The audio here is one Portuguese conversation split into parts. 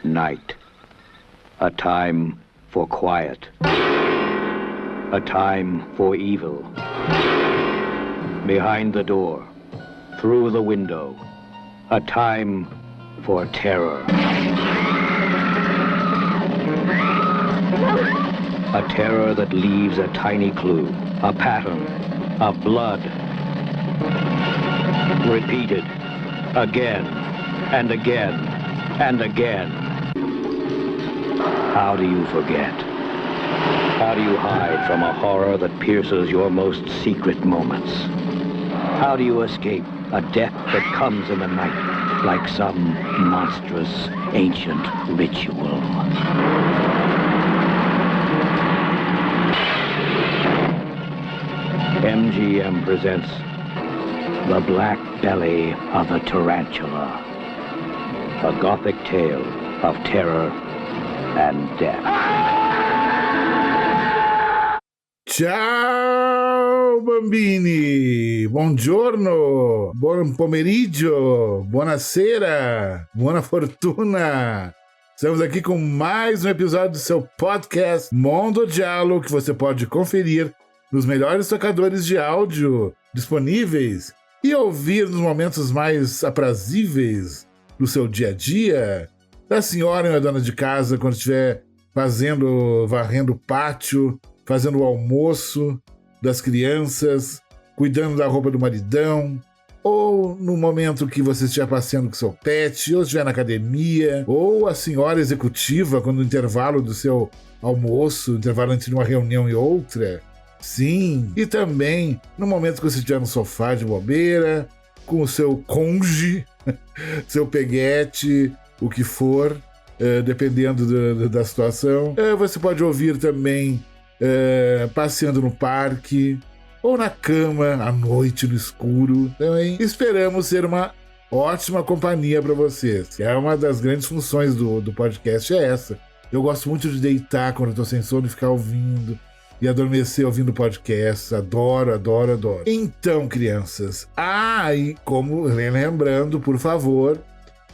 night. A time for quiet. A time for evil. Behind the door, through the window, a time for terror. A terror that leaves a tiny clue, a pattern, a blood. Repeated, again, and again, and again. How do you forget? How do you hide from a horror that pierces your most secret moments? How do you escape a death that comes in the night like some monstrous ancient ritual? MGM presents The Black Belly of a Tarantula, a gothic tale of terror and death. Ciao bambini, buongiorno, buon pomeriggio, buonasera, buona fortuna. Estamos aqui com mais um episódio do seu podcast Mondo Giallo, que você pode conferir nos melhores tocadores de áudio disponíveis e ouvir nos momentos mais aprazíveis do seu dia a dia, da senhora e da dona de casa quando estiver varrendo o pátio, fazendo o almoço das crianças, cuidando da roupa do maridão, ou no momento que você estiver passeando com seu pet, ou estiver na academia, ou a senhora executiva quando no intervalo do seu almoço, intervalo entre uma reunião e outra. Sim, e também no momento que você estiver no sofá de bobeira, com o seu conge, seu peguete, o que for, dependendo da situação. Você pode ouvir também passeando no parque, ou na cama, à noite, no escuro. Também esperamos ser uma ótima companhia para vocês. É uma das grandes funções do podcast, é essa. Eu gosto muito de deitar quando eu tô sem sono e ficar ouvindo. E adormecer ouvindo podcast. Adoro, adoro, adoro. Então, crianças, e como lembrando, por favor,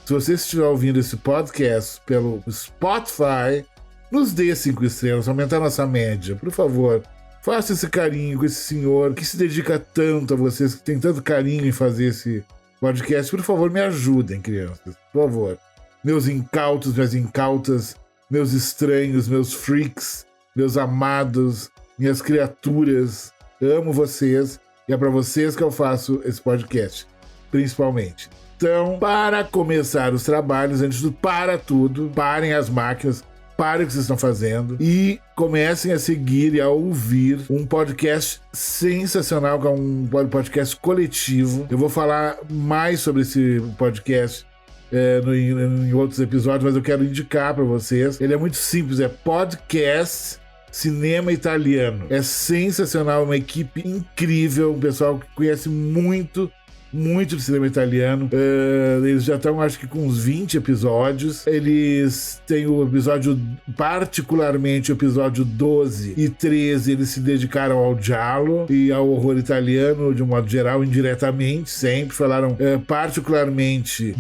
se você estiver ouvindo esse podcast pelo Spotify, nos dê 5 estrelas, aumentar nossa média, por favor. Faça esse carinho com esse senhor que se dedica tanto a vocês, que tem tanto carinho em fazer esse podcast. Por favor, me ajudem, crianças, por favor. Meus incautos, minhas incautas, meus estranhos, meus freaks, meus amados, minhas criaturas, amo vocês e é para vocês que eu faço esse podcast, principalmente. Então, para começar os trabalhos, antes de tudo, parem as máquinas, parem o que vocês estão fazendo e comecem a seguir e a ouvir um podcast sensacional, que é um podcast coletivo. Eu vou falar mais sobre esse podcast em outros episódios, mas eu quero indicar para vocês. Ele é muito simples, é Podcast Cinema Italiano. É sensacional, uma equipe incrível, um pessoal que conhece muito de cinema italiano. Eles já estão, acho que com uns 20 episódios. Eles têm o episódio, particularmente o episódio 12 e 13, eles se dedicaram ao giallo e ao horror italiano, de um modo geral, indiretamente, sempre. Falaram particularmente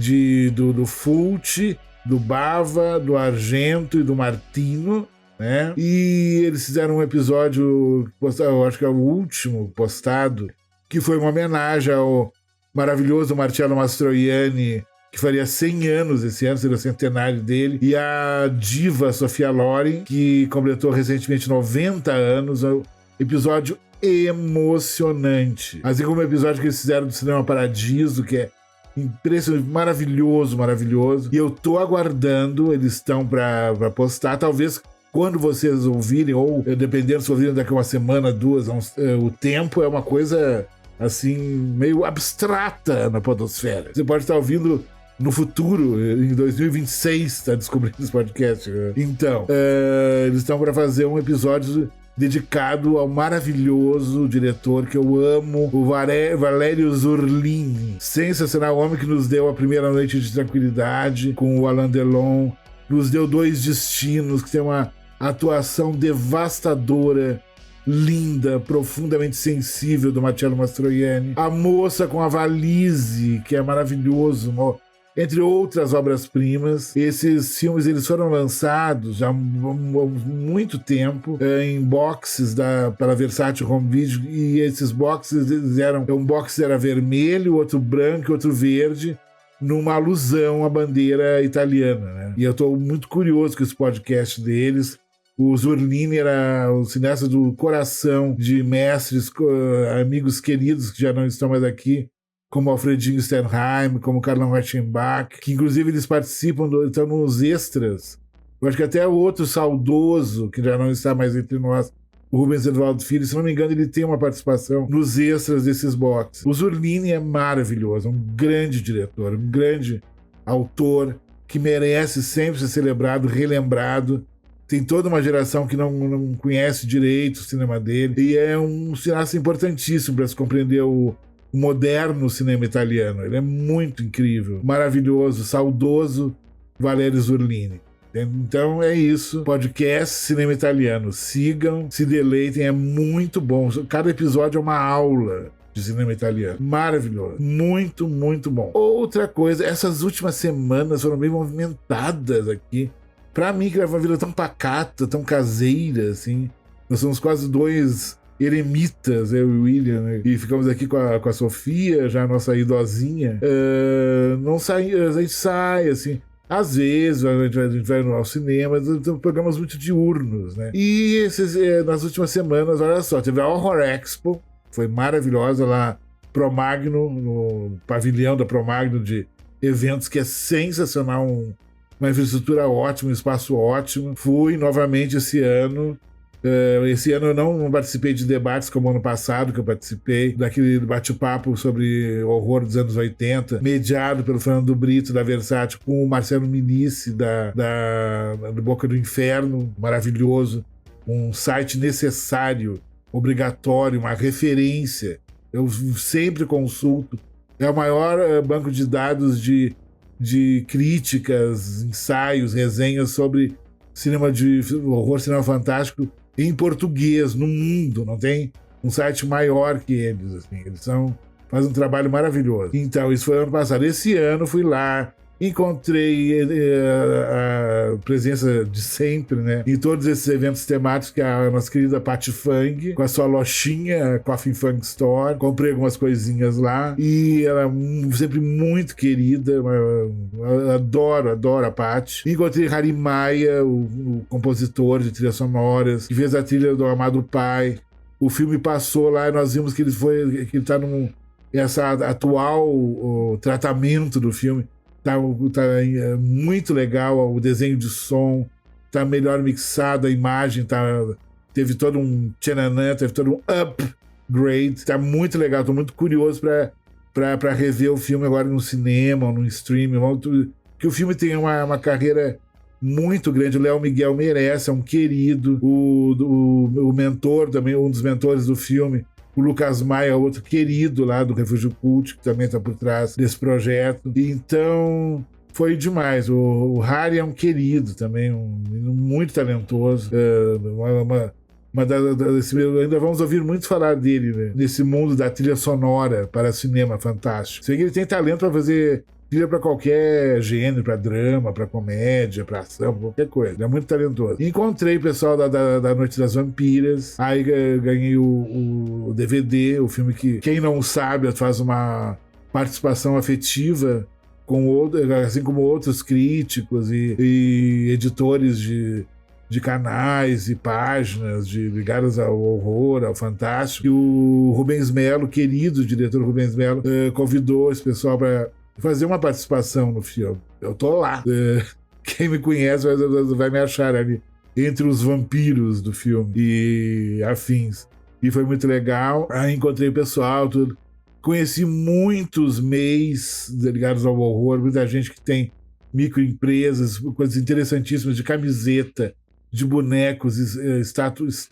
do Fulci, do Bava, do Argento e do Martino, né? E eles fizeram um episódio, eu acho que é o último postado, que foi uma homenagem ao maravilhoso Marcello Mastroianni, que faria 100 anos esse ano, seria o centenário dele, e a diva Sofia Loren, que completou recentemente 90 anos. Um episódio emocionante. Assim como o episódio que eles fizeram do Cinema Paradiso, que é impressionante, maravilhoso. E eu tô aguardando, eles estão pra postar, talvez quando vocês ouvirem, ou dependendo se ouvirem daqui a uma semana, 2, o tempo é uma coisa assim, meio abstrata na podosfera. Você pode estar ouvindo no futuro, em 2026, está descobrindo esse podcast. Então, eles estão para fazer um episódio dedicado ao maravilhoso diretor que eu amo, o Valerio Zurlini. Sensacional, homem que nos deu A Primeira Noite de Tranquilidade com o Alain Delon, nos deu Dois Destinos, que tem uma atuação devastadora, linda, profundamente sensível, do Marcello Mastroianni. A Moça com a Valise, que é maravilhoso, entre outras obras-primas. Esses filmes eles foram lançados já há muito tempo em boxes pela Versátil Home Video, e esses boxes um box era vermelho, outro branco e outro verde, numa alusão à bandeira italiana, né? E eu estou muito curioso com esse podcast deles. O Zurlini era o cineasta do coração de mestres, amigos queridos que já não estão mais aqui, como Alfredinho Sternheim, como Carlão Reichenbach, que inclusive eles participam, estão nos extras. Eu acho que até o outro saudoso, que já não está mais entre nós, o Rubens Eduardo Filho, se não me engano, ele tem uma participação nos extras desses boxes. O Zurlini é maravilhoso, um grande diretor, um grande autor que merece sempre ser celebrado, relembrado. Tem toda uma geração que não conhece direito o cinema dele, e é um cineasta importantíssimo para se compreender o moderno cinema italiano. Ele é muito incrível, maravilhoso, saudoso Valerio Zurlini. Então é isso, podcast Cinema Italiano. Sigam, se deleitem, é muito bom. Cada episódio é uma aula de cinema italiano. Maravilhoso, muito, muito bom. Outra coisa, essas últimas semanas foram bem movimentadas aqui. Pra mim, que era uma vida tão pacata, tão caseira, assim. Nós somos quase dois eremitas, eu e o William, né? E ficamos aqui com a Sofia, já a nossa idosinha. A gente sai, assim. Às vezes a gente vai ao cinema, então programas muito diurnos, né? E nas últimas semanas, olha só, teve a Horror Expo, foi maravilhosa lá, Promagno, no pavilhão da Promagno de eventos, que é sensacional, uma infraestrutura ótima, um espaço ótimo. Fui novamente esse ano. Esse ano eu não participei de debates como ano passado, que eu participei daquele bate-papo sobre o horror dos anos 80, mediado pelo Fernando Brito, da Versátil, com o Marcelo Minici, da Boca do Inferno, maravilhoso, um site necessário, obrigatório, uma referência. Eu sempre consulto. É o maior banco de dados de críticas, ensaios, resenhas sobre cinema de horror, cinema fantástico em português, no mundo. Não tem um site maior que eles, assim. Eles fazem um trabalho maravilhoso. Então, isso foi ano passado. Esse ano, fui lá, encontrei a presença de sempre, né, em todos esses eventos temáticos, que é a nossa querida Patti Fang, com a sua lojinha, Coffin Fang Store. Comprei algumas coisinhas lá, e ela é sempre muito querida. Eu adoro a Patti. Encontrei Harry Maia, o compositor de trilhas sonoras, que fez a trilha do Amado Pai. O filme passou lá e nós vimos que ele está essa atual tratamento do filme. Tá muito legal, o desenho de som tá melhor mixado, a imagem teve todo um tchananã, teve todo um upgrade, tá muito legal. Tô muito curioso pra rever o filme agora no cinema ou no streaming, que o filme tem uma carreira muito grande. O Léo Miguel merece, é um querido. O mentor também, um dos mentores do filme, o Lucas Maia, outro querido lá do Refúgio Cult, que também está por trás desse projeto. Então, foi demais. O Harry é um querido também, um menino muito talentoso. Ainda vamos ouvir muito falar dele, né, nesse mundo da trilha sonora para cinema fantástico. Sei que ele tem talento para fazer trilha para qualquer gênero, para drama, para comédia, para ação, qualquer coisa. Ele é muito talentoso. Encontrei o pessoal da Noite das Vampiras, aí ganhei o DVD, o filme que, quem não sabe, faz uma participação afetiva assim como outros críticos e editores de canais e páginas ligadas ao horror, ao fantástico. E o Rubens Melo, querido diretor Rubens Melo, convidou esse pessoal para fazer uma participação no filme. Eu tô lá. Quem me conhece vai me achar ali entre os vampiros do filme e afins. E foi muito legal. Aí encontrei o pessoal, tudo. Conheci muitos MEIs ligados ao horror, muita gente que tem microempresas, coisas interessantíssimas de camiseta, de bonecos, estátuas,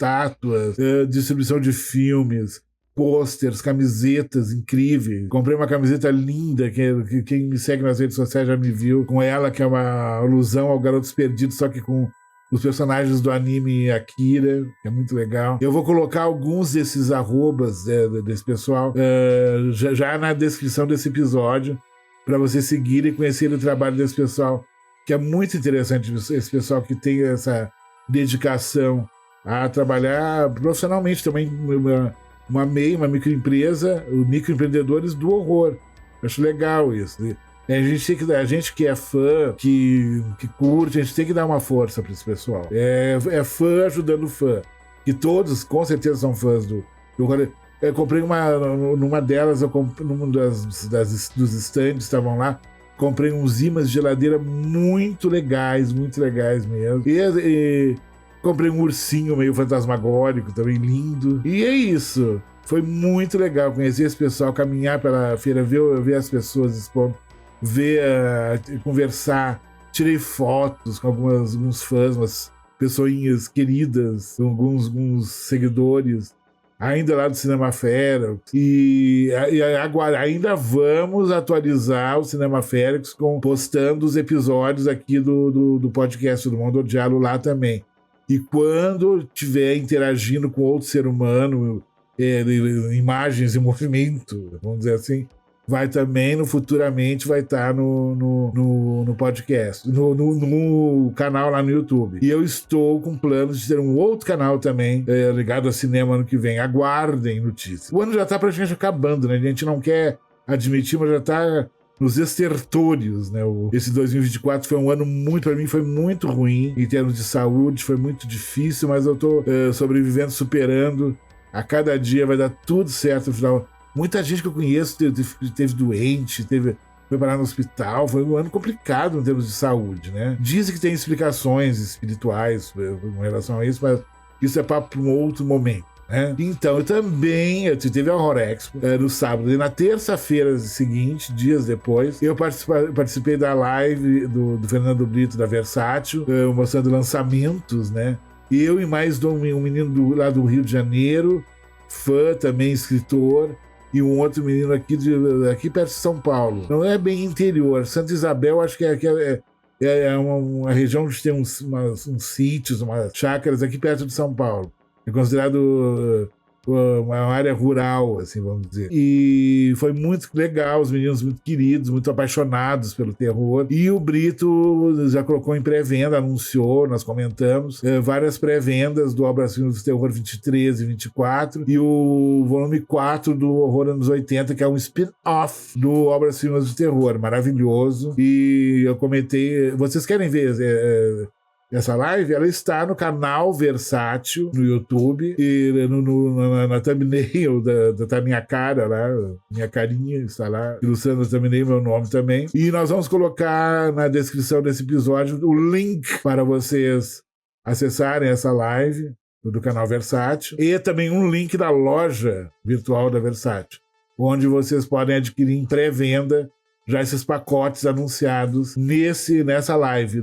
distribuição de filmes, pôsteres, camisetas incríveis. Comprei uma camiseta linda, que quem me segue nas redes sociais já me viu, com ela, que é uma alusão ao Garotos Perdidos, só que com os personagens do anime Akira, que é muito legal. Eu vou colocar alguns desses arrobas desse pessoal já na descrição desse episódio, para você seguir e conhecer o trabalho desse pessoal, que é muito interessante, esse pessoal que tem essa dedicação a trabalhar profissionalmente também, uma microempresa, microempreendedores do horror. Acho legal isso. A gente que é fã, que curte, a gente tem que dar uma força para esse pessoal. É fã ajudando fã. Que todos, com certeza, são fãs do horror. Eu comprei numa delas, num dos stands estavam lá, comprei uns ímãs de geladeira muito legais mesmo. E comprei um ursinho meio fantasmagórico, também lindo. E é isso. Foi muito legal conhecer esse pessoal, caminhar pela feira, ver as pessoas expondo, conversar. Tirei fotos com alguns fãs, umas pessoinhas queridas, alguns seguidores, ainda lá do Cinema Fera. E agora ainda vamos atualizar o Cinema Férix postando os episódios aqui do podcast do Mundo Diálogo lá também. E quando estiver interagindo com outro ser humano, imagens em movimento, vamos dizer assim, vai também, futuramente, vai estar no podcast, no canal lá no YouTube. E eu estou com planos de ter um outro canal também, ligado a cinema ano que vem. Aguardem notícias. O ano já está praticamente acabando, né? A gente não quer admitir, mas já está nos estertores, né? Esse 2024 foi um ano para mim foi muito ruim em termos de saúde, foi muito difícil, mas eu estou sobrevivendo, superando. A cada dia vai dar tudo certo no final. Muita gente que eu conheço teve doente, foi parar no hospital. Foi um ano complicado em termos de saúde, né? Dizem que tem explicações espirituais com relação a isso, mas isso é para um outro momento, né? Então, eu também teve a Horror Expo no sábado. E na terça-feira seguinte, dias depois, eu participei da live do Fernando Brito, da Versátil, mostrando lançamentos, né? Eu e mais um menino lá do Rio de Janeiro, fã também, escritor, e um outro menino aqui perto de São Paulo. Não é bem interior. Santa Isabel, acho que é uma região onde tem uns sítios, umas chácaras aqui perto de São Paulo. É considerado uma área rural, assim, vamos dizer. E foi muito legal, os meninos muito queridos, muito apaixonados pelo terror. E o Brito já colocou em pré-venda, anunciou, nós comentamos, várias pré-vendas do Obras Primas do Terror 23 e 24, e o volume 4 do Horror Anos 80, que é um spin-off do Obras Primas do Terror, maravilhoso. E eu comentei, vocês querem ver essa live? Ela está no canal Versátil, no YouTube, e na thumbnail da minha cara lá, minha carinha está lá, ilustrando a thumbnail, meu nome também. E nós vamos colocar na descrição desse episódio o link para vocês acessarem essa live do canal Versátil, e também um link da loja virtual da Versátil, onde vocês podem adquirir em pré-venda já esses pacotes anunciados nessa live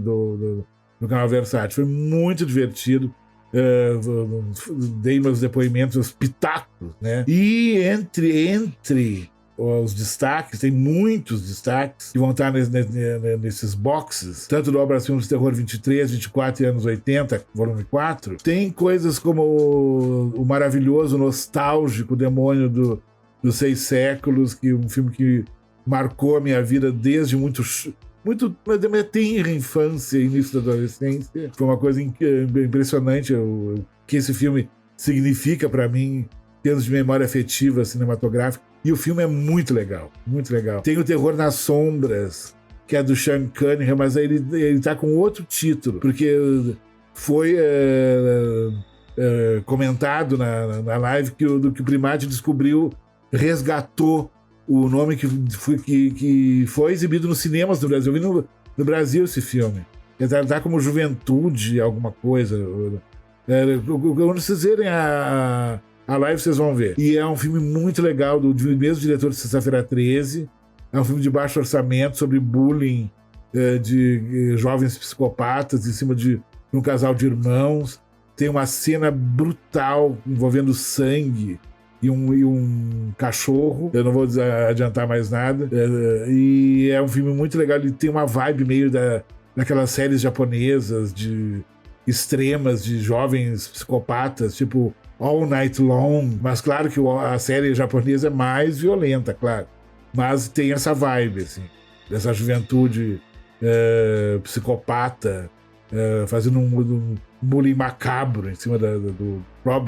no canal Versátil. Foi muito divertido. Dei meus depoimentos, os pitacos, né? E entre os destaques, tem muitos destaques que vão estar nesses boxes, tanto do Obras Primas do Terror 23, 24 e anos 80, volume 4. Tem coisas como o maravilhoso, nostálgico Demônio dos 6 séculos, que é um filme que marcou a minha vida desde muito da minha tenra infância e início da adolescência. Foi uma coisa impressionante o que esse filme significa para mim, em termos de memória afetiva cinematográfica. E o filme é muito legal, muito legal. Tem o Terror nas Sombras, que é do Sean Cunningham, mas ele tá com outro título, porque foi comentado na live que o Primati resgatou o nome que foi exibido nos cinemas do Brasil. Eu vi no Brasil esse filme. Ele tá como Juventude, alguma coisa. Quando vocês verem a live, vocês vão ver. E é um filme muito legal, do mesmo diretor de Sexta-feira 13. É um filme de baixo orçamento, sobre bullying de jovens psicopatas em cima de um casal de irmãos. Tem uma cena brutal envolvendo sangue e um cachorro. Eu não vou adiantar mais nada. E é um filme muito legal. Ele tem uma vibe meio daquelas séries japonesas extremas de jovens psicopatas, tipo All Night Long. Mas claro que a série japonesa é mais violenta, claro. Mas tem essa vibe, assim. dessa juventude psicopata, fazendo um bullying macabro em cima do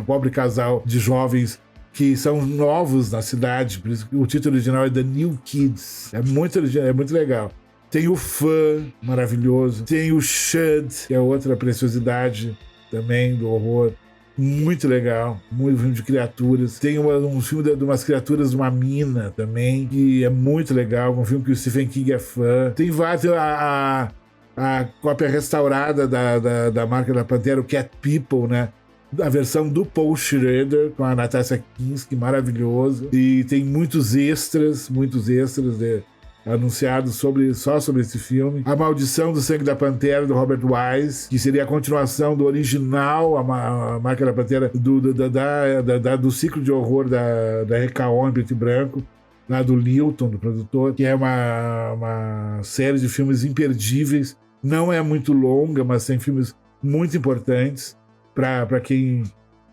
pobre casal de jovens que são novos na cidade. Por isso que o título original é The New Kids. É muito legal. Tem o Fã, maravilhoso. Tem o Shud, que é outra preciosidade também do horror. Muito legal. Muito filme de criaturas. Tem um filme de umas criaturas de uma mina também, que é muito legal. Um filme que o Stephen King é fã. Tem vários. A cópia restaurada da marca da Pantera, o Cat People, né? A versão do Paul Schrader com a Natasha Kinski, maravilhoso. E tem muitos extras anunciados só sobre esse filme. A Maldição do Sangue da Pantera, do Robert Wise, que seria a continuação do original, a Marca da Pantera, do ciclo de horror da RKO em preto e branco, lá do Lilton, do produtor, que é uma série de filmes imperdíveis. Não é muito longa, mas tem filmes muito importantes para quem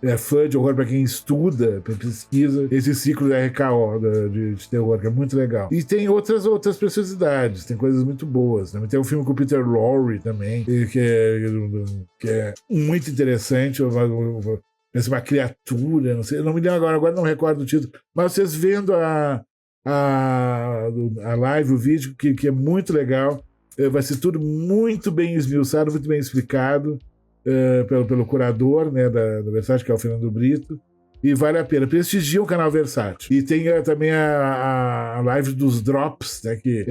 é fã de horror, para quem estuda, para pesquisa esse ciclo da RKO de terror, que é muito legal. E tem outras preciosidades, tem coisas muito boas. Também tem um filme com o Peter Lorre também, que é muito interessante. Uma criatura, não sei, não me lembro agora não recordo o título, mas vocês vendo a live, o vídeo, que é muito legal, vai ser tudo muito bem esmiuçado, muito bem explicado pelo curador, né, da Versátil, que é o Fernando Brito, e vale a pena. Prestigia o canal Versátil. E tem também a live dos Drops, né, que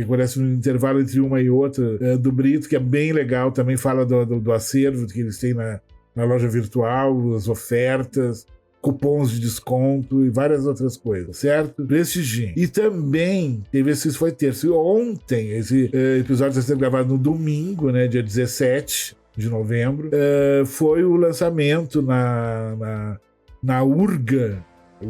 acontece no intervalo entre uma e outra, do Brito, que é bem legal, também fala do acervo que eles têm na loja virtual, as ofertas, cupons de desconto e várias outras coisas, certo? Prestigiem. E também, teve esse foi terça, e ontem, esse episódio está sendo gravado no domingo, né, dia 17 de novembro, foi o lançamento na Urga,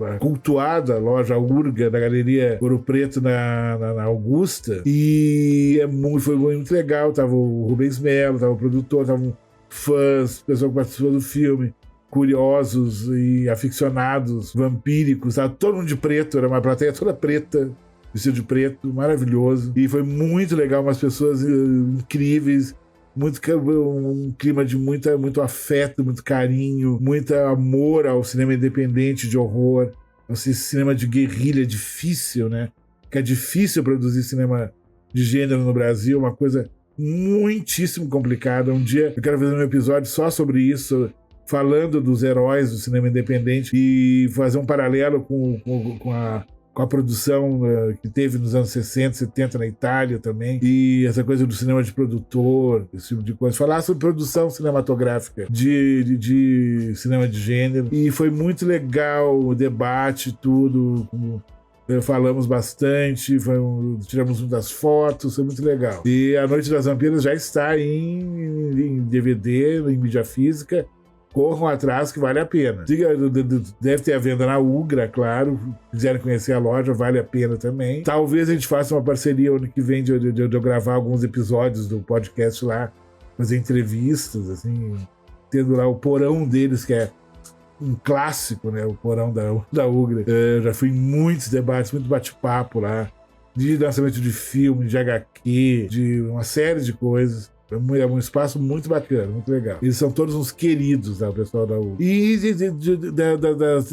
a cultuada loja Urga, da Galeria Ouro Preto na Augusta, e foi muito legal. Tava o Rubens Melo, tava o produtor, estavam fãs, pessoal que participou do filme, curiosos e aficionados, vampíricos, tava todo mundo de preto, era uma plateia toda preta, vestido de preto, maravilhoso, e foi muito legal, umas pessoas incríveis, um clima de muito afeto, muito carinho, muito amor ao cinema independente de horror, esse cinema de guerrilha difícil, né? Que é difícil produzir cinema de gênero no Brasil, uma coisa muitíssimo complicada. Um dia eu quero fazer um episódio só sobre isso, falando dos heróis do cinema independente e fazer um paralelo com a produção que teve nos anos 60, 70 na Itália também, e essa coisa do cinema de produtor, esse tipo de coisa. Falar sobre produção cinematográfica de cinema de gênero, e foi muito legal o debate, tudo. Falamos bastante, tiramos muitas fotos, foi muito legal. E A Noite das Vampiras já está em DVD, em mídia física. Corram atrás que vale a pena. Deve ter a venda na Ugra, claro. Se quiserem conhecer a loja, vale a pena também. Talvez a gente faça uma parceria ano que vem de eu gravar alguns episódios do podcast lá, fazer entrevistas, assim, tendo lá o porão deles, que é um clássico, né? O porão da Ugra. Já fui em muitos debates, muito bate-papo lá, de lançamento de filme, de HQ, de uma série de coisas. É um espaço muito bacana, muito legal. Eles são todos uns queridos, né, o pessoal da U. E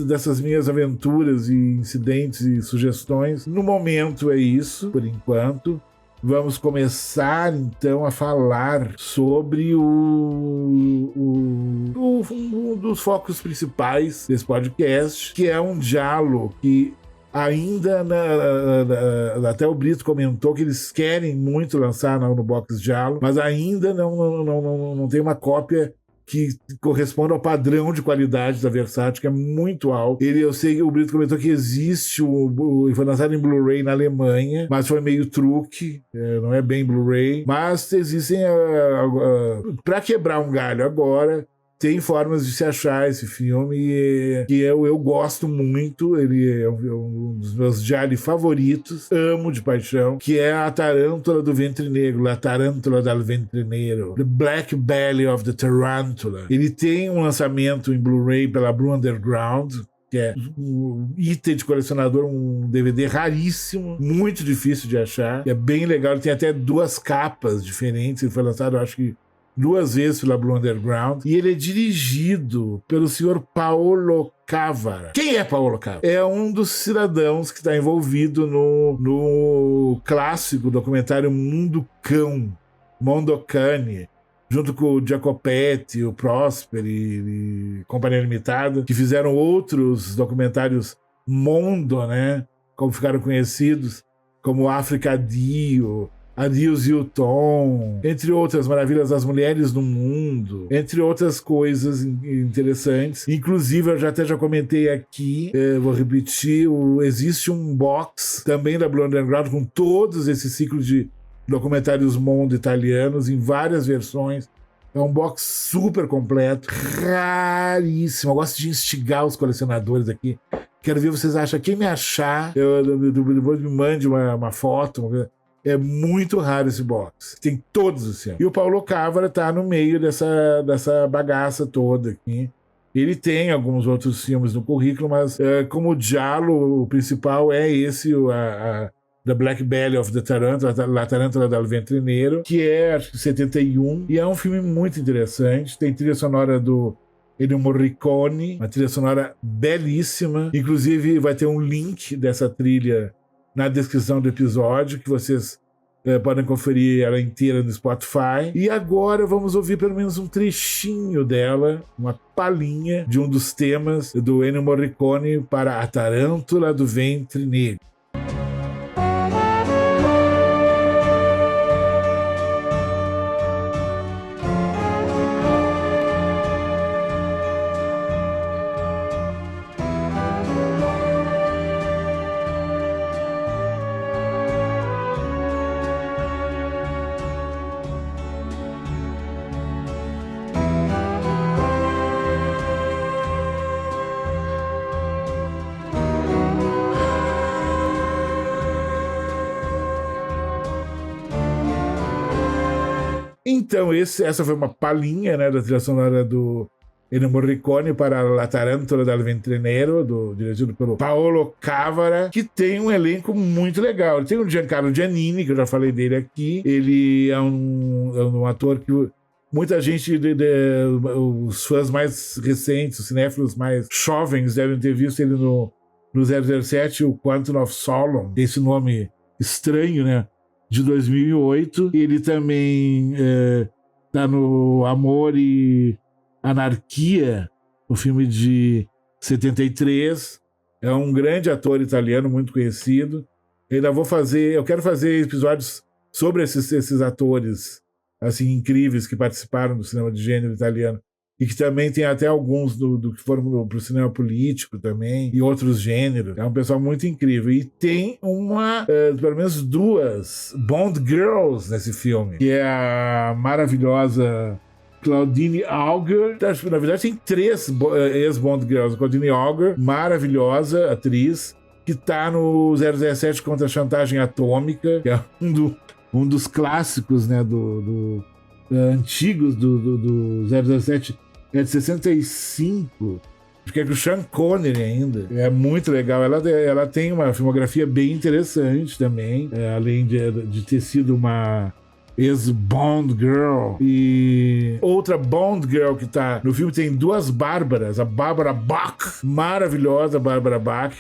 dessas minhas aventuras e incidentes e sugestões, no momento é isso, por enquanto. Vamos começar, então, a falar sobre um dos focos principais desse podcast, que é um diálogo que ainda, até o Brito comentou que eles querem muito lançar no Box Giallo, mas ainda não tem uma cópia que corresponda ao padrão de qualidade da Versátil, que é muito alto. Eu sei que o Brito comentou que existe, foi lançado em Blu-ray na Alemanha, mas foi meio truque, não é bem Blu-ray, mas existem, para quebrar um galho agora, tem formas de se achar esse filme, que eu gosto muito. Ele é um dos meus gialli favoritos, amo de paixão, que é A Tarântula do Ventre Negro, La Tarântula del Ventre Negro, The Black Belly of the Tarantula. Ele tem um lançamento em Blu-ray pela Blue Underground, que é um item de colecionador, um DVD raríssimo, muito difícil de achar. É bem legal, ele tem até 2 capas diferentes. Ele foi lançado, eu acho que 2 vezes pela Blue Underground. E ele é dirigido pelo senhor Paolo Cavara. Quem é Paolo Cavara? É um dos cidadãos que está envolvido no clássico documentário Mundo Cão, Mondo Cane, junto com o Jacopetti, o Prosper e Companhia Limitada, que fizeram outros documentários Mondo, né? Como ficaram conhecidos, como África Dio, Adios e o Tom, entre outras maravilhas das mulheres no mundo, entre outras coisas interessantes. Inclusive, eu já comentei aqui, vou repetir, existe um box também da Blue Underground com todos esses ciclos de documentários Mondo italianos em várias versões. É um box super completo, raríssimo. Eu gosto de instigar os colecionadores aqui. Quero ver vocês acham. Quem me achar, depois me mande uma foto. É muito raro esse box. Tem todos os filmes. E o Paulo Cavara tá no meio dessa bagaça toda aqui. Ele tem alguns outros filmes no currículo, mas como o Giallo, o principal é esse, The Black Belly of the Tarantula, La Tarantula del Ventre Nero, que é, acho que 71, e é um filme muito interessante. Tem trilha sonora do Ennio Morricone, uma trilha sonora belíssima. Inclusive, vai ter um link dessa trilha na descrição do episódio, que vocês podem conferir ela inteira no Spotify. E agora vamos ouvir pelo menos um trechinho dela, uma palhinha de um dos temas do Ennio Morricone para A Tarântula do Ventre Negro. Então, essa foi uma palhinha, né, da trilha sonora do Ennio Morricone para La Tarântula del Ventre Nero, dirigido pelo Paolo Cavara, que tem um elenco muito legal. Tem o Giancarlo Giannini, que eu já falei dele aqui. Ele é um ator que muita gente, os fãs mais recentes, os cinéfilos mais jovens, devem ter visto ele no 007, o Quantum of Solace, esse nome estranho, né? De 2008. Ele também tá no Amor e Anarquia, o filme de 73. É um grande ator italiano, muito conhecido. Eu quero fazer episódios sobre esses atores assim incríveis que participaram do cinema de gênero italiano. E que também tem até alguns do que foram pro cinema político também, e outros gêneros. É um pessoal muito incrível. E tem pelo menos 2 Bond Girls nesse filme, que é a maravilhosa Claudine Auger. Na verdade, tem 3 ex-Bond Girls. A Claudine Auger, maravilhosa atriz, que tá no 007 contra a Chantagem Atômica, que é um dos clássicos, né, antigos do 007. É de 65, acho que é com o Sean Connery ainda. É muito legal. Ela tem uma filmografia bem interessante também, além de ter sido uma ex-Bond Girl. E outra Bond Girl que tá no filme, tem 2 Bárbaras. A Barbara Bach, maravilhosa Barbara Bach.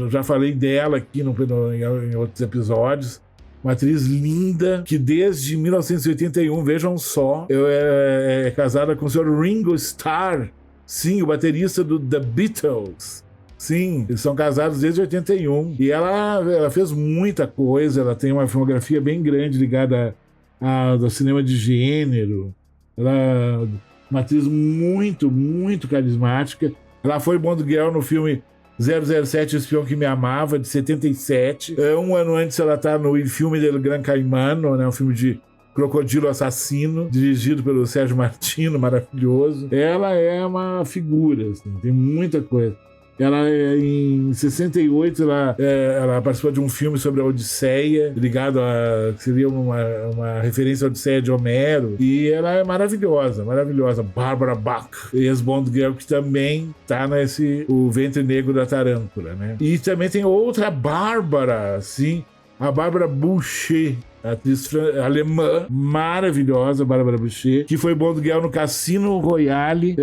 Já falei dela aqui em outros episódios. Uma atriz linda, que desde 1981, vejam só, é casada com o Sr. Ringo Starr. Sim, o baterista do The Beatles. Sim, eles são casados desde 81. E ela fez muita coisa, ela tem uma filmografia bem grande ligada ao cinema de gênero. Ela é uma atriz muito, muito carismática. Ela foi Bond Girl no filme 007, o Espião que Me Amava, de 77. Um ano antes ela tá no filme del Gran Caimano, né, um filme de crocodilo assassino, dirigido pelo Sérgio Martino, maravilhoso. Ela é uma figura, assim, tem muita coisa. Ela, em 68, ela participou de um filme sobre a Odisseia, ligado a... seria uma referência à Odisseia de Homero. E ela é maravilhosa, maravilhosa. Barbara Bach, ex-Bond Girl, que também tá nesse O Ventre Negro da Tarântula, né? E também tem outra Bárbara, sim, a Bárbara Boucher, atriz alemã maravilhosa, Bárbara Boucher, que foi Bond Girl no Cassino Royale,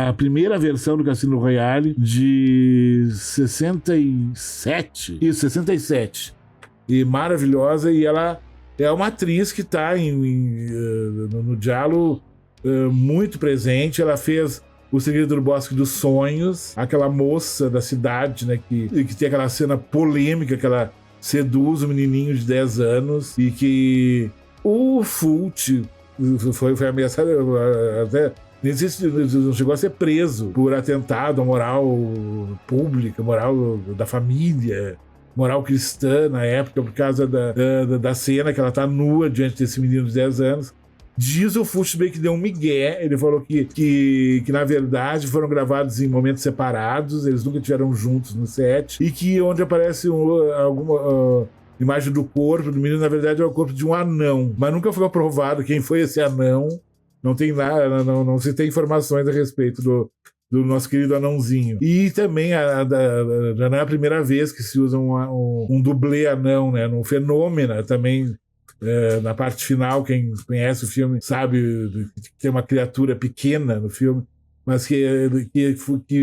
a primeira versão do Cassino Royale de 67. Isso, 67. E maravilhosa, e ela é uma atriz que está no Giallo muito presente. Ela fez O Segredo do Bosque dos Sonhos, aquela moça da cidade, né, que tem aquela cena polêmica que ela seduz o menininho de 10 anos e que o Fult foi ameaçado, até não chegou a ser preso por atentado à moral pública, moral da família, moral cristã na época, por causa da cena que ela tá nua diante desse menino de 10 anos. Diz o Fulci que deu um migué. Ele falou que na verdade foram gravados em momentos separados, eles nunca estiveram juntos no set, e que onde aparece alguma imagem do corpo do menino, na verdade é o corpo de um anão, mas nunca foi aprovado quem foi esse anão. Não tem nada, não se tem informações a respeito do nosso querido anãozinho. E também já não é a primeira vez que se usa um dublê anão, né? No Fenômena também. Na parte final, quem conhece o filme sabe que tem uma criatura pequena no filme, mas que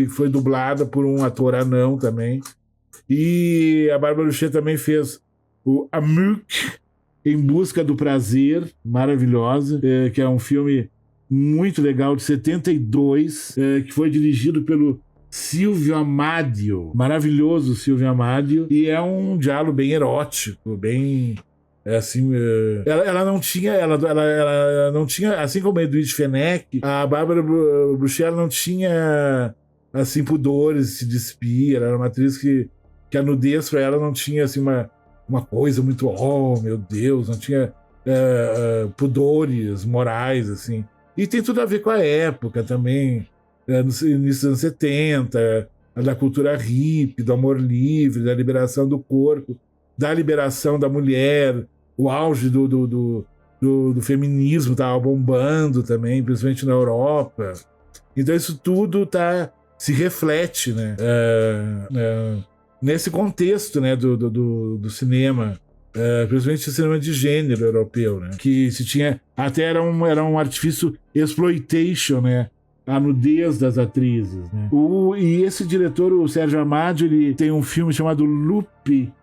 foi dublada por um ator anão também. E a Bárbara Boucher também fez o Amok, Em Busca do Prazer, maravilhosa, que é um filme muito legal, de 72, que foi dirigido pelo Silvio Amadio, maravilhoso Silvio Amadio, e é um diálogo bem erótico, bem... assim, ela não tinha, assim como a Edwidge Fenech, a Bárbara Boucher não tinha, assim, pudores de se despir. Ela era uma atriz que a nudez pra ela não tinha, assim, uma coisa muito, oh, meu Deus, não tinha pudores morais, assim. E tem tudo a ver com a época também, no início dos anos 70, da cultura hippie, do amor livre, da liberação do corpo, da liberação da mulher. O auge do feminismo estava bombando também, principalmente na Europa. Então isso tudo se reflete, né, nesse contexto, né, do cinema, principalmente o cinema de gênero europeu, né, que se tinha até era um artifício exploitation, né, a nudez das atrizes, né. E esse diretor, o Sérgio Amadio, ele tem um filme chamado Lupe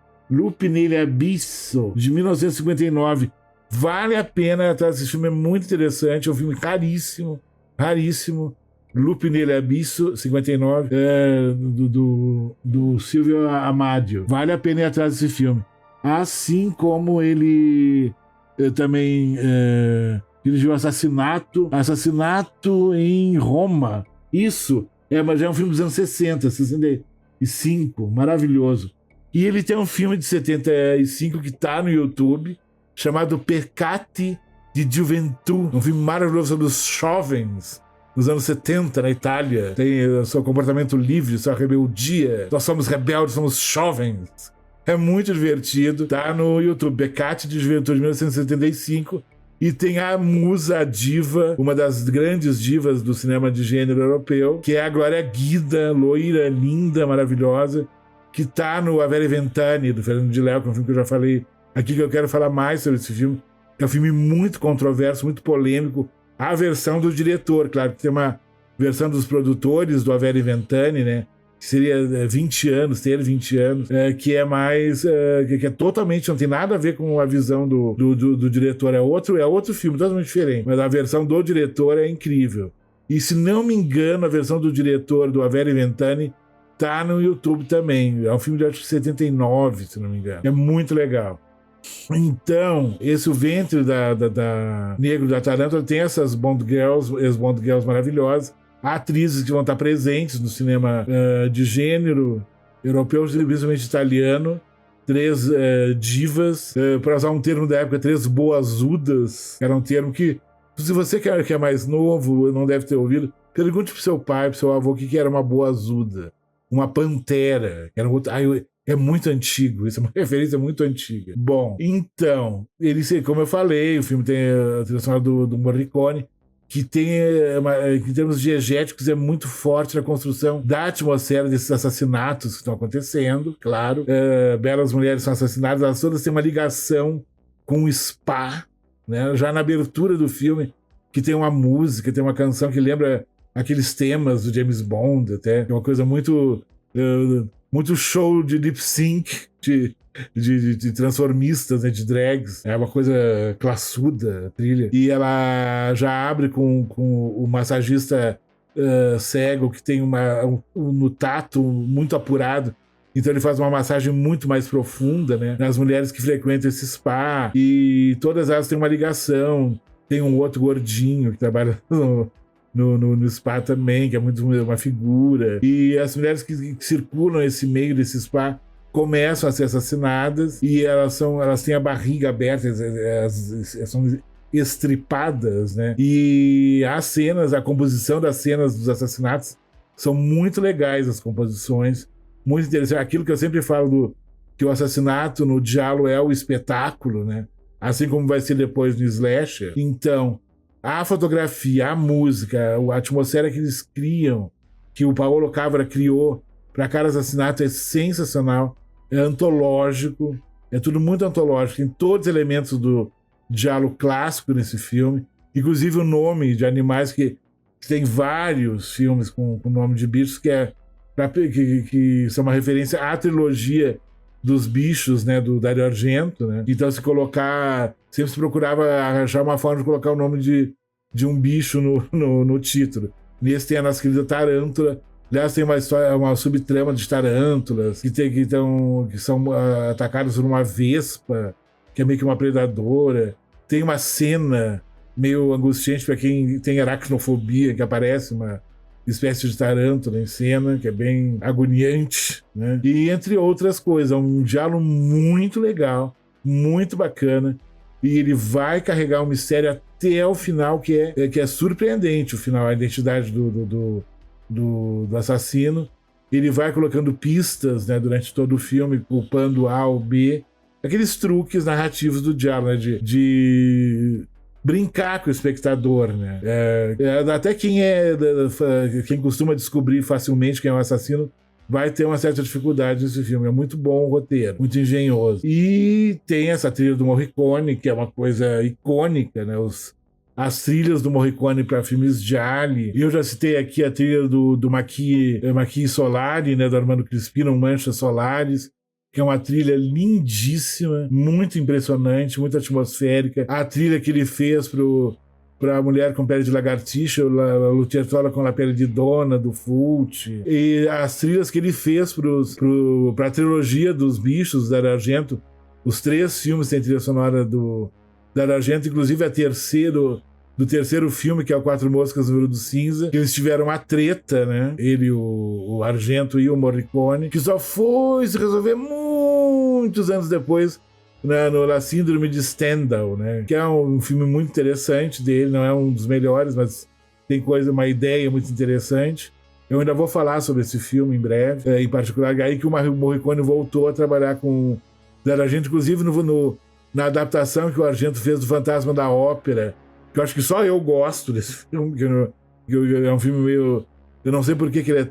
nelle Abisso, de 1959. Vale a pena atrás desse filme, é muito interessante, é um filme raríssimo. Lupe nelle Abisso, 59, do Silvio Amadio. Vale a pena ir atrás desse filme. Assim como ele também dirigiu Assassinato em Roma. Isso, mas já é um filme dos anos 60, 65, maravilhoso. E ele tem um filme de 75 que tá no YouTube, chamado Peccati di Gioventù. Um filme maravilhoso sobre os jovens nos anos 70 na Itália. Tem o seu comportamento livre, sua rebeldia. Nós somos rebeldes, somos jovens. É muito divertido. Tá no YouTube, Peccati di Gioventù, de 1975. E tem a musa, a diva, uma das grandes divas do cinema de gênero europeu, que é a Glória Guida, loira, linda, maravilhosa, que tá no A Vera Ventani, do Fernando de Léo, que é um filme que eu já falei aqui, que eu quero falar mais sobre esse filme. É um filme muito controverso, muito polêmico. A versão do diretor, claro que tem uma versão dos produtores do A Vera Ventani, né, que seria 20 anos, ter 20 anos, que é mais... que é totalmente... não tem nada a ver com a visão do diretor. É outro filme, totalmente diferente. Mas a versão do diretor é incrível. E, se não me engano, a versão do diretor do A Vera Ventani tá no YouTube também. É um filme de acho que 79, se não me engano. É muito legal. Então, esse O Ventre da Negro da Tarântula tem essas Bond Girls, ex-Bond Girls maravilhosas, atrizes que vão estar presentes no cinema de gênero europeu, principalmente italiano. 3 divas, para usar um termo da época, 3 boazudas, que era um termo que, se você que é mais novo, não deve ter ouvido, pergunte pro seu pai, pro seu avô, o que era uma boazuda. uma pantera, que era um outro... É muito antigo, isso é uma referência muito antiga. Bom, então, como eu falei, o filme tem a trilha sonora do Morricone, que tem, em termos diegéticos, é muito forte na construção da atmosfera desses assassinatos que estão acontecendo, claro. Belas mulheres são assassinadas, elas todas têm uma ligação com o spa, né? Já na abertura do filme, que tem uma música, tem uma canção que lembra aqueles temas do James Bond, até. É uma coisa muito show de lip sync, de transformistas, né, de drags. É uma coisa classuda, a trilha. E ela já abre com o massagista cego, que tem no tato muito apurado. Então ele faz uma massagem muito mais profunda, né, nas mulheres que frequentam esse spa. E todas elas têm uma ligação. Tem um outro gordinho que trabalha no spa também, que é muito uma figura. E as mulheres que circulam esse meio desse spa começam a ser assassinadas e elas têm a barriga aberta, são estripadas, né? E a composição das cenas dos assassinatos são muito legais, as composições, muito interessantes. Aquilo que eu sempre falo que o assassinato no giallo é o espetáculo, né? Assim como vai ser depois no slasher. Então, a fotografia, a música, a atmosfera que eles criam, que o Paolo Cavra criou para cada assassinato é sensacional, é antológico, é tudo muito antológico, tem todos os elementos do giallo clássico nesse filme, inclusive o nome de animais, que tem vários filmes com nome de bichos, que são uma referência à trilogia dos bichos, né, do Dario Argento, né? Então sempre se procurava achar uma forma de colocar o nome de um bicho no título. Nesse tem a nossa querida tarântula. Aliás, tem uma subtrama de tarântulas que são atacadas por uma vespa, que é meio que uma predadora. Tem uma cena meio angustiante para quem tem aracnofobia, que aparece uma espécie de tarântula em cena, que é bem agoniante, né? E entre outras coisas, é um diálogo muito legal, muito bacana, e ele vai carregar um mistério até o final, que é surpreendente, o final, a identidade do assassino. Ele vai colocando pistas, né, durante todo o filme, culpando A ou B, aqueles truques narrativos do diálogo, né, de brincar com o espectador, né? Até quem costuma descobrir facilmente quem é o assassino vai ter uma certa dificuldade nesse filme. É muito bom o roteiro, muito engenhoso. E tem essa trilha do Morricone, que é uma coisa icônica, né? As trilhas do Morricone para filmes gialli. Eu já citei aqui a trilha do Macchie Solari, né? Do Armando Crispino, Manchas Solares, que é uma trilha lindíssima, muito impressionante, muito atmosférica. A trilha que ele fez para a Mulher com Pele de Lagartixa, a Lucertola com a Pele de Dona, do Fulci. E as trilhas que ele fez para a trilogia dos bichos, da Argento. Os 3 filmes têm trilha sonora da Argento, inclusive do terceiro filme, que é o Quatro Moscas no Número do Cinza, que eles tiveram uma treta, né? Ele, o Argento e o Morricone, que só foi se resolver muitos anos depois, né, na Síndrome de Stendhal, né? Que é um filme muito interessante dele, não é um dos melhores, mas tem uma ideia muito interessante. Eu ainda vou falar sobre esse filme em breve, em particular aí que o Morricone voltou a trabalhar com Dario Argento, inclusive na adaptação que o Argento fez do Fantasma da Ópera, que eu acho que só eu gosto desse filme, que é um filme meio... Eu não sei por que ele é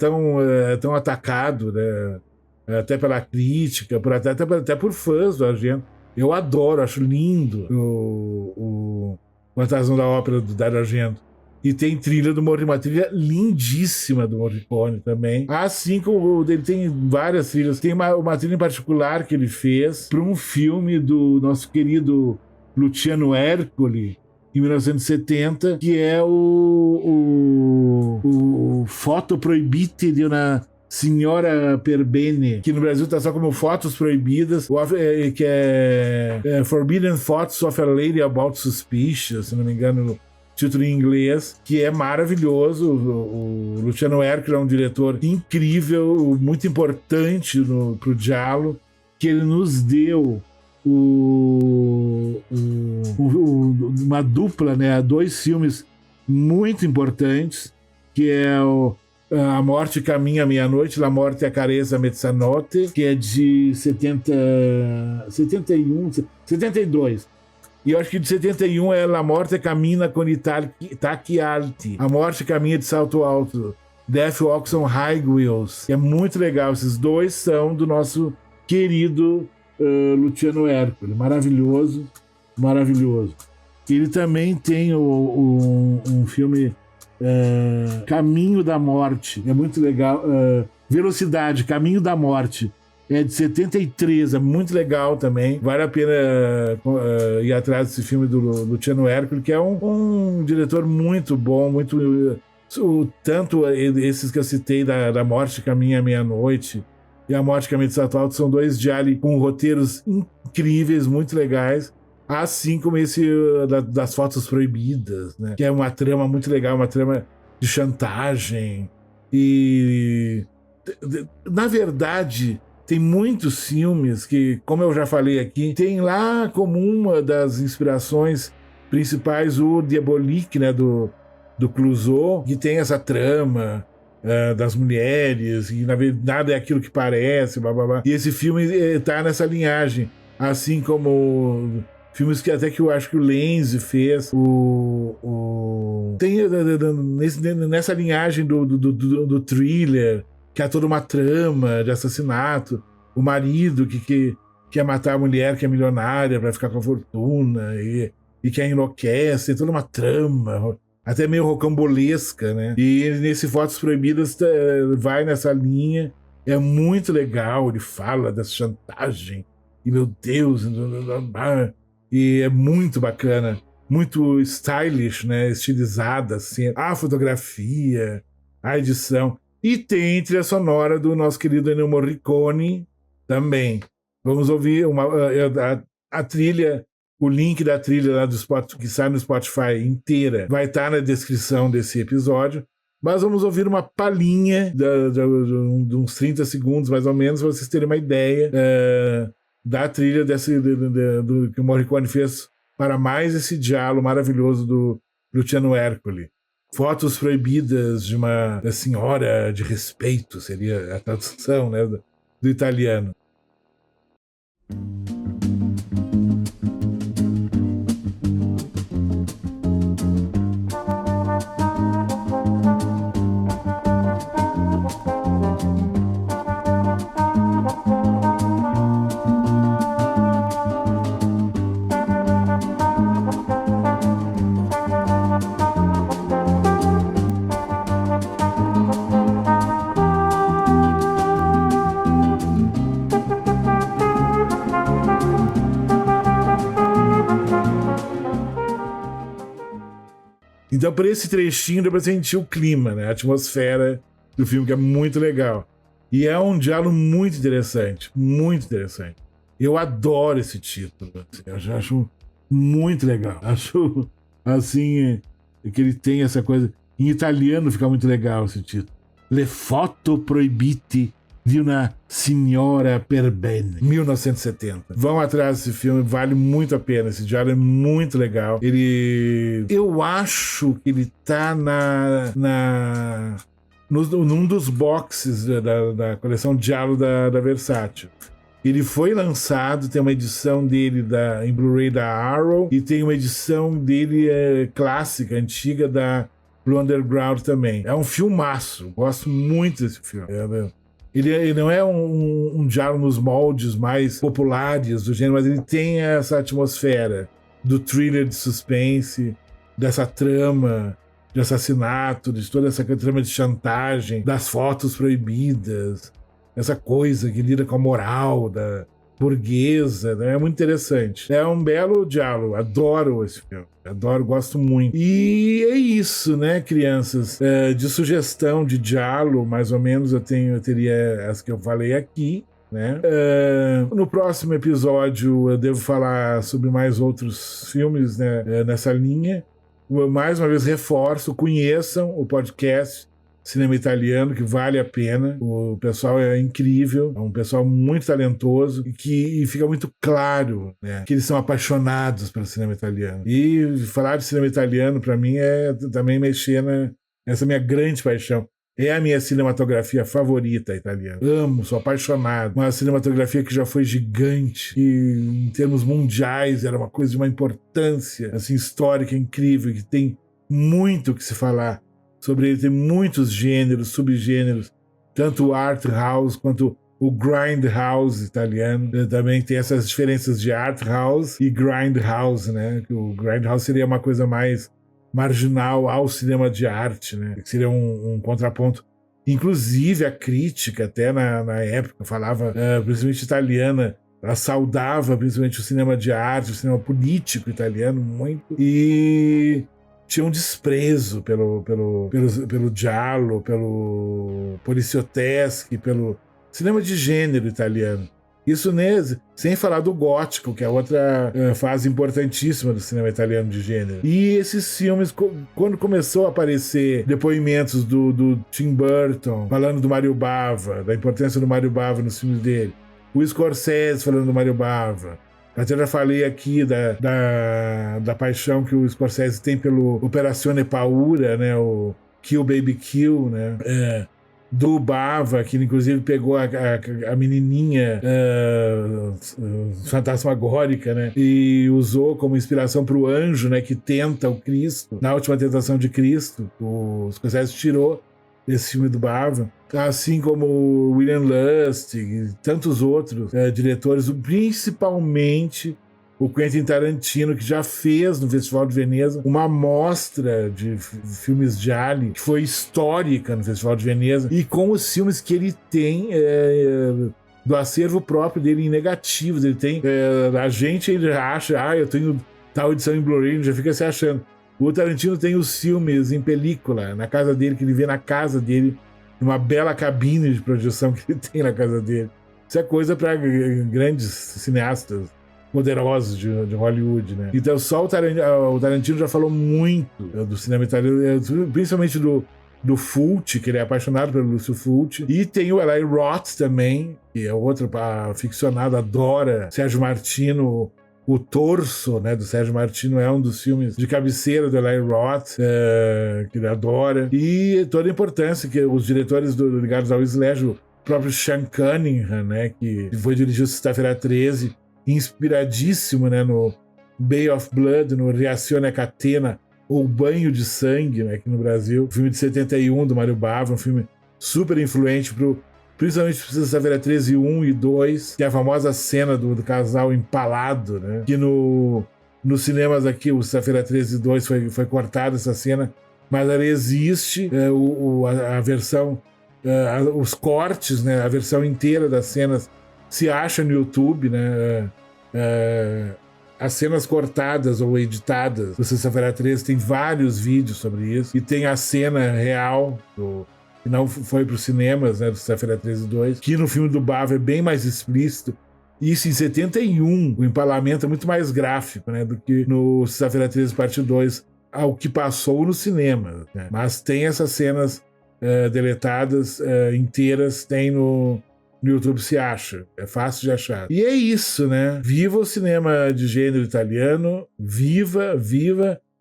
tão atacado, né? Até pela crítica, até por fãs do Argento. Eu adoro, acho lindo o Fantasma da Ópera do Dario Argento. E tem trilha do Morricone, uma trilha lindíssima do Morricone também. Assim como ele tem várias trilhas. Tem uma trilha em particular que ele fez para um filme do nosso querido Luciano Ercoli, em 1970, que é o Foto Proibite de una Signora per Bene, que no Brasil está só como Fotos Proibidas, que é Forbidden Photos of a Lady About Suspicious, se não me engano, título em inglês, que é maravilhoso. O Luciano Ercole é um diretor incrível, muito importante pro giallo, que ele nos deu uma dupla, né, 2 filmes muito importantes, que é A Morte Caminha à Meia-Noite, La Morte Accarezza Mezzanotte, que é de 72. E eu acho que de 71 é La Morte Cammina con i tacchi alti. A Morte Caminha de Salto Alto. Death Walks on High Wheels. Que é muito legal. Esses dois são do nosso querido Luciano Ercole. Maravilhoso. Maravilhoso. Ele também tem um filme Caminho da Morte. É muito legal. Velocidade, Caminho da Morte. É de 73, é muito legal também. Vale a pena ir atrás desse filme do Luciano Ercole, que é um diretor muito bom, muito... tanto esses que eu citei, da Morte Caminha à Meia-Noite e A Morte Caminha de Salto Alto, são dois gialli com roteiros incríveis, muito legais. Assim como esse das Fotos Proibidas, né? Que é uma trama muito legal, uma trama de chantagem. E, na verdade... Tem muitos filmes que, como eu já falei aqui, tem lá como uma das inspirações principais o Diabolique, né, do Clouseau, que tem essa trama das mulheres, e na verdade nada é aquilo que parece, blá, blá, blá. E esse filme tá nessa linhagem, assim como filmes que até que eu acho que o Lenzi fez, tem nessa linhagem do thriller, que há toda uma trama de assassinato, o marido que quer matar a mulher que é milionária para ficar com a fortuna e que a enlouquece, tem toda uma trama, até meio rocambolesca, né? E nesse Fotos Proibidas vai nessa linha, é muito legal, ele fala dessa chantagem, e meu Deus, e é muito bacana, muito stylish, né? Estilizada, assim, a fotografia, a edição. E tem trilha sonora do nosso querido Ennio Morricone também. Vamos ouvir a trilha, o link da trilha lá do Spotify, que sai no Spotify inteira, vai estar na descrição desse episódio. Mas vamos ouvir uma palhinha de uns 30 segundos, mais ou menos, para vocês terem uma ideia da trilha que o Morricone fez para mais esse diálogo maravilhoso do Luciano Ercole. Fotos Proibidas de uma senhora de respeito, seria a tradução, né, do italiano. Então, por esse trechinho, dá pra sentir o clima, né? A atmosfera do filme, que é muito legal. E é um diálogo muito interessante, muito interessante. Eu adoro esse título. Assim, eu já acho muito legal. Acho, assim, que ele tem essa coisa... Em italiano fica muito legal esse título. Le foto proibite di una signora per bene, 1970. Vão atrás desse filme, vale muito a pena. Esse diálogo é muito legal. Eu acho que ele tá num dos boxes da coleção Diálogo da Versátil. Ele foi lançado, tem uma edição dele em Blu-ray da Arrow e tem uma edição dele clássica, antiga, da Blue Underground também. É um filmaço, gosto muito desse filme. Ele não é um diálogo nos moldes mais populares do gênero, mas ele tem essa atmosfera do thriller de suspense, dessa trama de assassinato, de toda essa trama de chantagem, das fotos proibidas, essa coisa que lida com a moral da burguesa, né? É muito interessante. É um belo diálogo, adoro esse filme. Adoro, gosto muito. E é isso, né, crianças? De sugestão de diálogo, mais ou menos, eu teria as que eu falei aqui, né? No próximo episódio eu devo falar sobre mais outros filmes, né, nessa linha. Mais uma vez reforço, conheçam o podcast Cinema Italiano, que vale a pena. O pessoal é incrível, é um pessoal muito talentoso e fica muito claro, né, que eles são apaixonados pelo cinema italiano. E falar de cinema italiano, para mim, é também mexer essa minha grande paixão. é a minha cinematografia favorita italiana. Amo, sou apaixonado. Uma cinematografia que já foi gigante e em termos mundiais era uma coisa de uma importância assim, histórica incrível, que tem muito que se falar sobre ele, tem muitos gêneros, subgêneros, tanto o art house quanto o grindhouse italiano. Também tem essas diferenças de art house e grindhouse, né? O grindhouse seria uma coisa mais marginal ao cinema de arte, né? Que seria um contraponto. Inclusive a crítica até na época falava, principalmente italiana, ela saudava principalmente o cinema de arte, o cinema político italiano muito, e tinha um desprezo pelo giallo, pelo policioteschi, pelo cinema de gênero italiano. Isso sem falar do gótico, que é outra fase importantíssima do cinema italiano de gênero. E esses filmes, quando começou a aparecer depoimentos do Tim Burton, falando do Mario Bava, da importância do Mario Bava nos filmes dele, o Scorsese falando do Mario Bava, até já falei aqui da paixão que o Scorsese tem pelo Operazione Paura, né, o Kill Baby Kill, né, do Bava, que inclusive pegou a menininha fantasmagórica, né, e usou como inspiração para o anjo, né, que tenta o Cristo, na Última Tentação de Cristo. O Scorsese tirou esse filme do Bava, assim como William Lustig e tantos outros diretores, principalmente o Quentin Tarantino, que já fez no Festival de Veneza uma amostra de filmes gialli que foi histórica no Festival de Veneza, e com os filmes que ele tem do acervo próprio dele em negativos. Ele tem a gente ele acha, eu tenho tal edição em Blu-ray, já fica se achando. O Tarantino tem os filmes em película na casa dele, que ele vê na casa dele, uma bela cabine de projeção que ele tem na casa dele. Isso é coisa para grandes cineastas poderosos de Hollywood, né? Então só o Tarantino já falou muito do cinema italiano, principalmente do Fulci, que ele é apaixonado pelo Lúcio Fulci. E tem o Eli Roth também, que é outro aficionado, adora Sérgio Martino. O Torso, né, do Sérgio Martino, é um dos filmes de cabeceira do Eli Roth, que ele adora. E toda a importância que os diretores ligados ao Slash, o próprio Sean Cunningham, né, que foi dirigir o Sexta-feira 13, inspiradíssimo, né, no Bay of Blood, no Reazione a Catena, ou Banho de Sangue, né, aqui no Brasil. Filme de 71 do Mario Bava, um filme super influente principalmente Sexta-feira 13, 1 e 2, que é a famosa cena do casal empalado, né? Que nos cinemas aqui, o Sexta-feira 13 e 2 foi cortada essa cena, mas ela existe, a versão, os cortes, né? A versão inteira das cenas se acha no YouTube, né? As cenas cortadas ou editadas do Sexta-feira 13 tem vários vídeos sobre isso, e tem a cena real que não foi para os cinemas, né, do Sexta-feira 13 e 2, que no filme do Bava é bem mais explícito. Isso em 71, o empalamento é muito mais gráfico, né, do que no Sexta-feira 13 parte 2, ao que passou no cinema, né? Mas tem essas cenas deletadas inteiras, tem no YouTube, se acha, é fácil de achar. E é isso, né? Viva o cinema de gênero italiano, viva,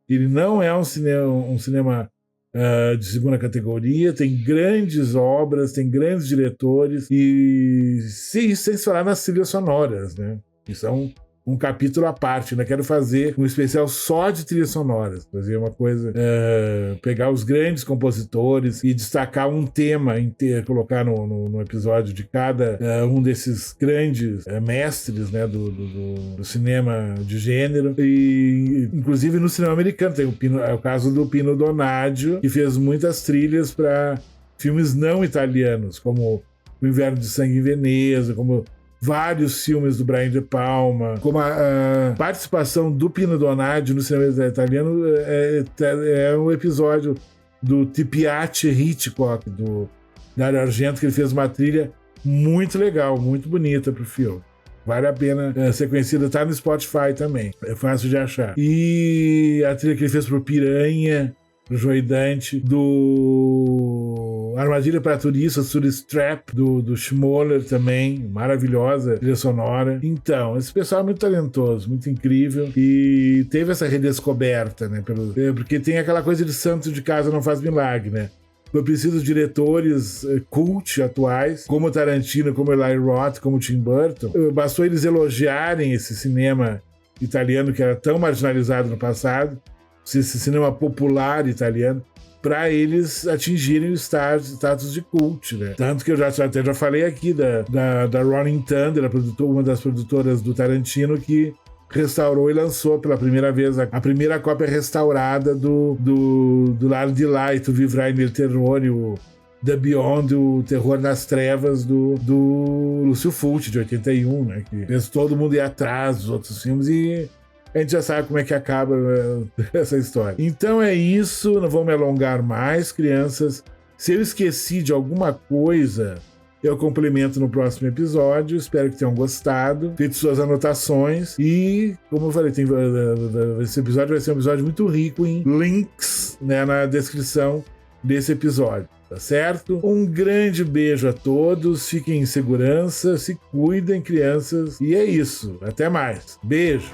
ele não é um cinema de segunda categoria, tem grandes obras, tem grandes diretores, e sem falar nas trilhas sonoras, né? Que são um capítulo à parte. Ainda quero fazer um especial só de trilhas sonoras, fazer uma coisa, pegar os grandes compositores e destacar um tema inteiro, colocar no episódio de cada um desses grandes mestres, né, do cinema de gênero. E inclusive no cinema americano tem o caso do Pino Donaggio, que fez muitas trilhas para filmes não italianos, como O Inverno de Sangue em Veneza, como vários filmes do Brian De Palma, como a participação do Pino Donaggio no cinema italiano é um episódio do Tipiati Hitchcock, do Dario Argento, que ele fez uma trilha muito legal, muito bonita pro filme. Vale a pena ser conhecida, tá no Spotify também, é fácil de achar. E a trilha que ele fez pro Piranha, pro Joidante, do Armadilha para Turistas, Tourist Trap, do Schmoller também, maravilhosa trilha sonora. Então, esse pessoal é muito talentoso, muito incrível, e teve essa redescoberta, né, porque tem aquela coisa de santo de casa não faz milagre, né? Foi preciso diretores cult atuais, como Tarantino, como Eli Roth, como Tim Burton. Bastou eles elogiarem esse cinema italiano que era tão marginalizado no passado, esse cinema popular italiano, para eles atingirem o status de cult, né? Tanto que eu já falei aqui da Rolling Thunder, uma das produtoras do Tarantino, que restaurou e lançou pela primeira vez a primeira cópia restaurada do Lado de Lá, e Tu Vivrai nel Terrore, o The Beyond, o Terror nas Trevas, do Lúcio Fulci, de 81, né? Que fez todo mundo ir atrás dos outros filmes, e a gente já sabe como é que acaba essa história. Então é isso, não vou me alongar mais, crianças. Se eu esqueci de alguma coisa, eu complemento no próximo episódio. Espero que tenham gostado, feito suas anotações. E, como eu falei, esse episódio vai ser um episódio muito rico em links, né, na descrição desse episódio. Tá certo? Um grande beijo a todos. Fiquem em segurança, se cuidem, crianças. E é isso. Até mais. Beijo.